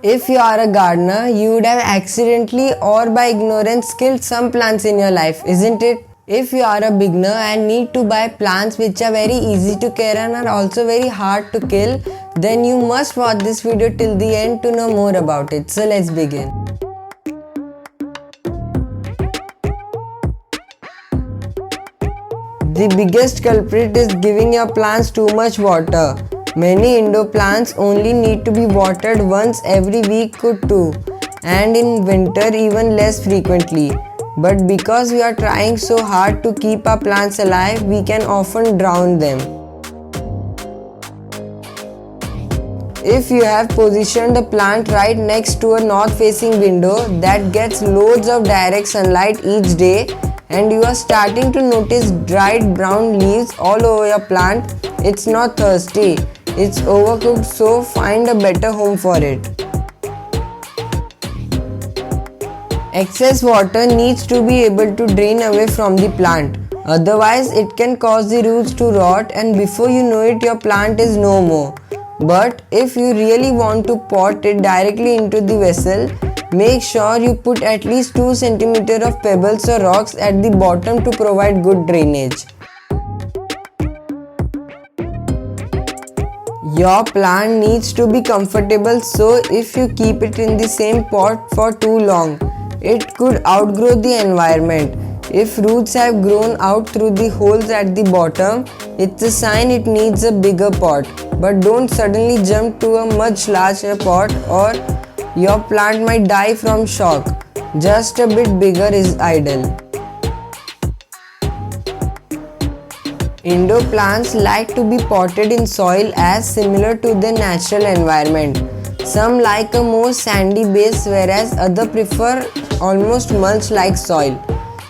If you are a gardener, you would have accidentally or by ignorance killed some plants in your life, isn't it? If you are a beginner and need to buy plants which are very easy to care and are also very hard to kill, then you must watch this video till the end to know more about it. So let's begin. The biggest culprit is giving your plants too much water. Many indoor plants only need to be watered once every week or two, and in winter even less frequently. But because we are trying so hard to keep our plants alive, we can often drown them. If you have positioned the plant right next to a north-facing window that gets loads of direct sunlight each day, and you are starting to notice dried brown leaves all over your plant, it's not thirsty, it's overcooked, so find a better home for it. Excess water needs to be able to drain away from the plant, otherwise it can cause the roots to rot and before you know it your plant is no more. But if you really want to pot it directly into the vessel, make sure you put at least 2 cm of pebbles or rocks at the bottom to provide good drainage. Your plant needs to be comfortable, so if you keep it in the same pot for too long, it could outgrow the environment. If roots have grown out through the holes at the bottom, it's a sign it needs a bigger pot. But don't suddenly jump to a much larger pot or your plant might die from shock. Just a bit bigger is ideal. Indoor plants like to be potted in soil as similar to their natural environment. Some like a more sandy base whereas others prefer almost mulch-like soil.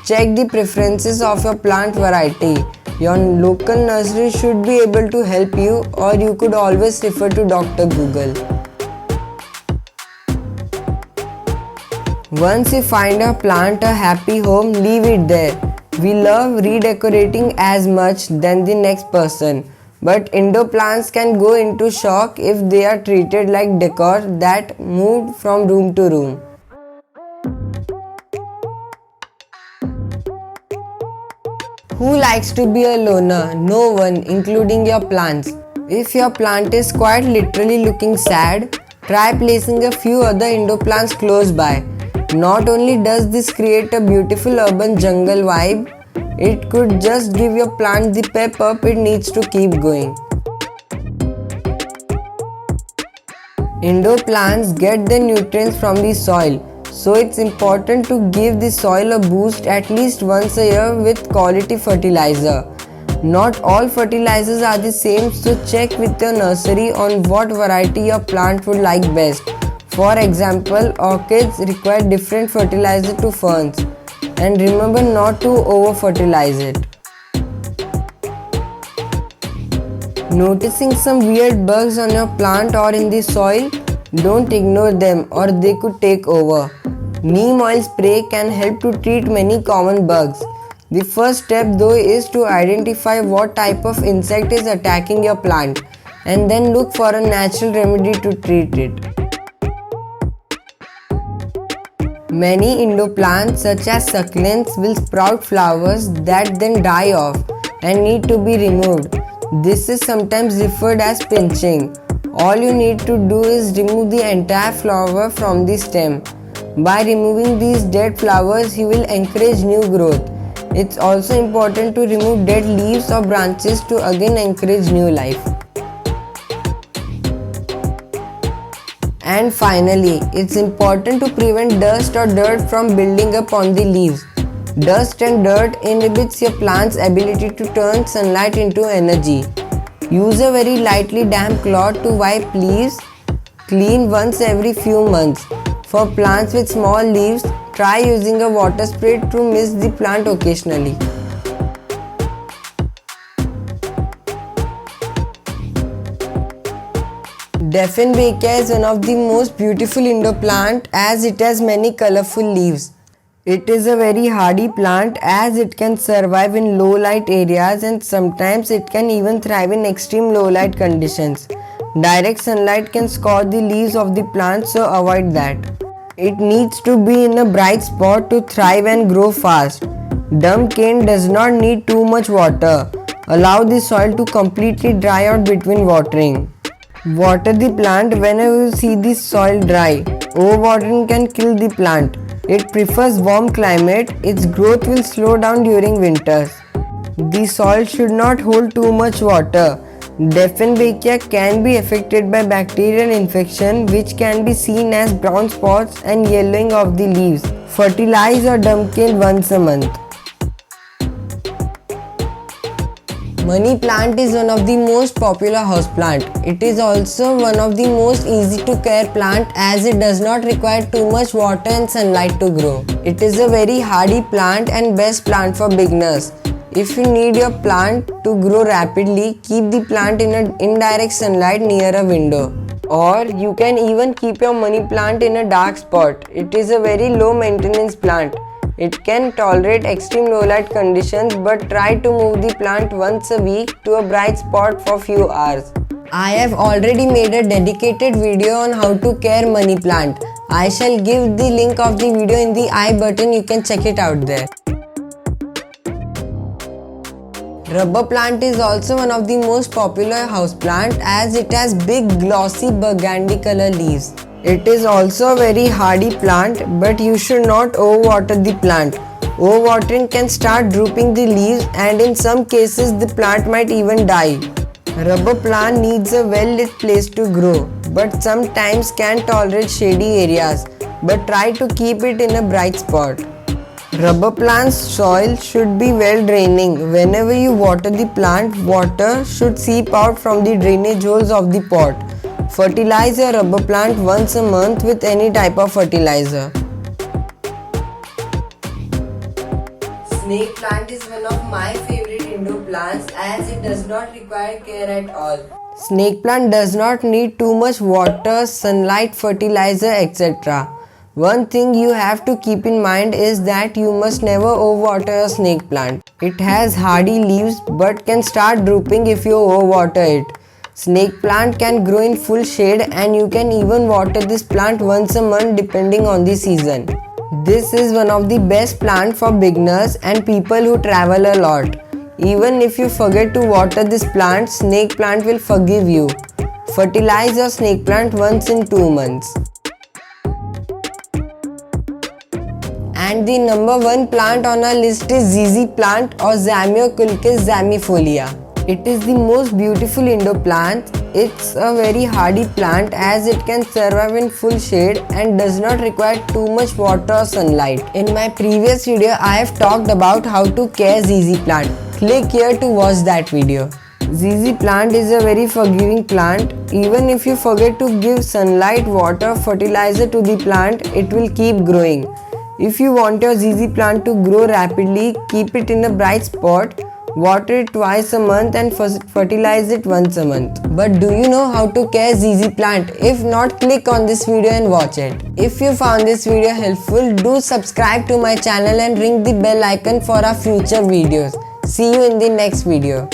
Check the preferences of your plant variety. Your local nursery should be able to help you, or you could always refer to Dr. Google. Once you find a plant a happy home, leave it there. We love redecorating as much than the next person, but indoor plants can go into shock if they are treated like decor that moved from room to room. Who likes to be a loner? No one, including your plants. If your plant is quite literally looking sad, try placing a few other indoor plants close by. Not only does this create a beautiful urban jungle vibe, it could just give your plant the pep up it needs to keep going. Indoor plants get their nutrients from the soil, so it's important to give the soil a boost at least once a year with quality fertilizer. Not all fertilizers are the same, so check with your nursery on what variety your plant would like best. For example, orchids require different fertilizer to ferns, and remember not to over-fertilize it. Noticing some weird bugs on your plant or in the soil? Don't ignore them or they could take over. Neem oil spray can help to treat many common bugs. The first step though is to identify what type of insect is attacking your plant and then look for a natural remedy to treat it. Many indoor plants such as succulents will sprout flowers that then die off and need to be removed. This is sometimes referred as pinching. All you need to do is remove the entire flower from the stem. By removing these dead flowers, you will encourage new growth. It's also important to remove dead leaves or branches to again encourage new life. And finally, it's important to prevent dust or dirt from building up on the leaves. Dust and dirt inhibits your plant's ability to turn sunlight into energy. Use a very lightly damp cloth to wipe leaves clean once every few months. For plants with small leaves, try using a water spray to mist the plant occasionally. Dieffenbachia is one of the most beautiful indoor plant as it has many colorful leaves. It is a very hardy plant as it can survive in low light areas and sometimes it can even thrive in extreme low light conditions. Direct sunlight can scorch the leaves of the plant, so avoid that. It needs to be in a bright spot to thrive and grow fast. Dump cane does not need too much water. Allow the soil to completely dry out between watering. Water the plant whenever you see the soil dry. Overwatering can kill the plant. It prefers warm climate. Its growth will slow down during winters. The soil should not hold too much water. Dieffenbachia can be affected by bacterial infection, which can be seen as brown spots and yellowing of the leaves. Fertilize or dump cane once a month. Money plant is one of the most popular houseplant. It is also one of the most easy to care plant as it does not require too much water and sunlight to grow. It is a very hardy plant and best plant for beginners. If you need your plant to grow rapidly, keep the plant in an indirect sunlight near a window. Or you can even keep your money plant in a dark spot. It is a very low maintenance plant. It can tolerate extreme low light conditions, but try to move the plant once a week to a bright spot for few hours. I have already made a dedicated video on how to care money plant. I shall give the link of the video in the I button, you can check it out there. Rubber plant is also one of the most popular house plant as it has big glossy burgundy color leaves. It is also a very hardy plant, but you should not overwater the plant. Overwatering can start drooping the leaves and in some cases the plant might even die. Rubber plant needs a well lit place to grow, but sometimes can tolerate shady areas, but try to keep it in a bright spot. Rubber plant's soil should be well draining. Whenever you water the plant, water should seep out from the drainage holes of the pot. Fertilize your rubber plant once a month with any type of fertilizer. Snake plant is one of my favorite indoor plants as it does not require care at all. Snake plant does not need too much water, sunlight, fertilizer, etc. One thing you have to keep in mind is that you must never overwater a snake plant. It has hardy leaves but can start drooping if you overwater it. Snake plant can grow in full shade and you can even water this plant once a month depending on the season. This is one of the best plant for beginners and people who travel a lot. Even if you forget to water this plant, snake plant will forgive you. Fertilize your snake plant once in 2 months. And the number 1 plant on our list is ZZ plant or Zamioculcas zamiifolia. It is the most beautiful indoor plant. It's a very hardy plant as it can survive in full shade and does not require too much water or sunlight. In my previous video, I have talked about how to care ZZ plant. Click here to watch that video. ZZ plant is a very forgiving plant. Even if you forget to give sunlight, water, fertilizer to the plant, it will keep growing. If you want your ZZ plant to grow rapidly, keep it in a bright spot. Water it twice a month and fertilize it once a month. But do you know how to care ZZ plant? If not, click on this video and watch it. If you found this video helpful, do subscribe to my channel and ring the bell icon for our future videos. See you in the next video.